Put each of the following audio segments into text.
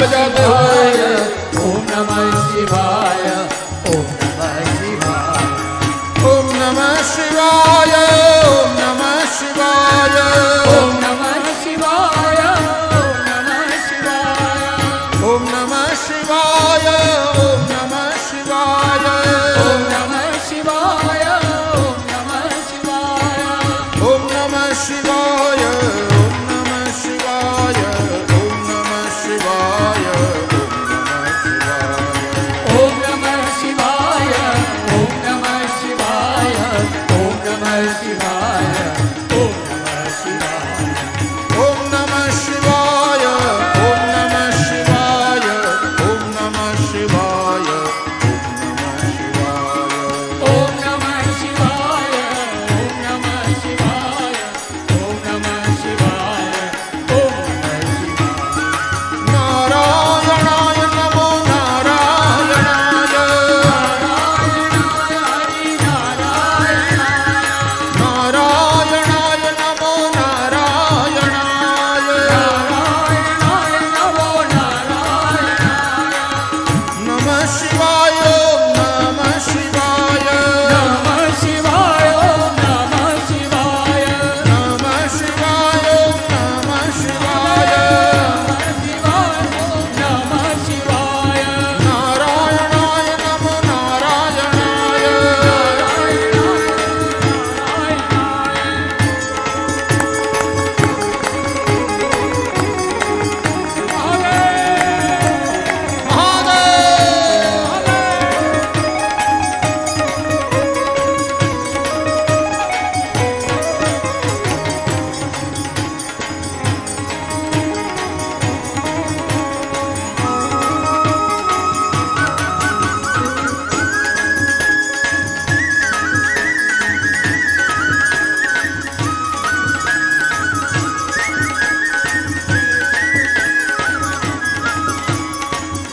बजाते शिवाय हुए ओम नमः शिवाय ओम नमः शिवाय ओम नमः शिवाय ओम नमः शिवाय ओम नमः शिवाय ओम नमः शिवाय ओम नमः शिवाय ओम नमः शिवाय ओम नमः शिवाय ओम ओम नमः शिवाय नमः शिवाय ओम नमः शिवाय ओम नमः शिवाय ओम नमः शिवाय ओम नमः शिवाय ओम नमः शिवाय ओम नमः शिवाय ओम नमः शिवाय ओम नमः शिवाय ओम नमः शिवाय ओम नमः शिवाय ओम नमः शिवाय ओम नमः शिवाय नारायणाय नमो नारायणाय नारायणाय नमो नारायणाय नमः शिवाय नमः शिवाय नमः शिवाय नमः शिवाय नमः शिवाय नारायणाय नमो नारायणाय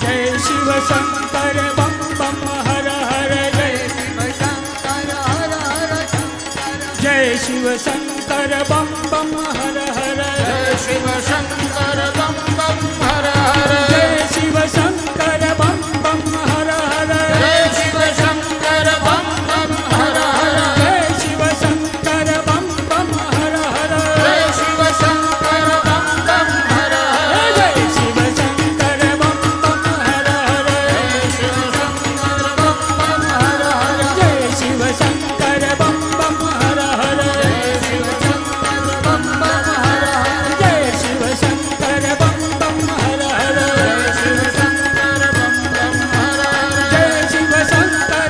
जय शिव शंकर बम बम हर हर जय शिव शंकर हर हर शंकर जय शिव शंकर बम बम हर हर जय शिव शंकर बम बम हर हर जय शिव शंकर बम बम हर हर जय शिव शंकर बम बम हर हर जय शिव शंकर बम बम हर हर जय शिव शंकर बम बम हर हर जय शिव शंकर बम बम हर हर जय शिव शंकर बम बम हर हर जय शिव शंकर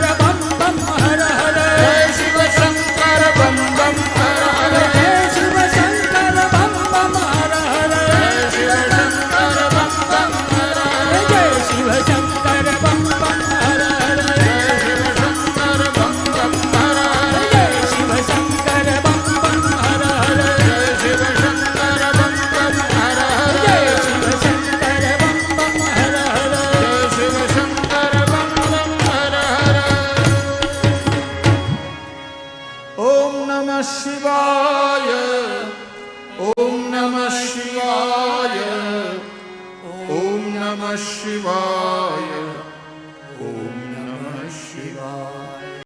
बम बम हर हर जय शिव शंकर बम बम हर हर जय शिव शंकर बम बम हर हर जय शिव शंकर बम बम हर हर जय शिव शंकर बम बम हर हर जय शिव शंकर बम बम हर हर जय शिव शंकर बम बम हर हर जय शिव शंकर बम बम हर हर जय शिव शंकर बम बम हर हर ओम नमः शिवाय ओम नमः शिवाय ओम नमः शिवाय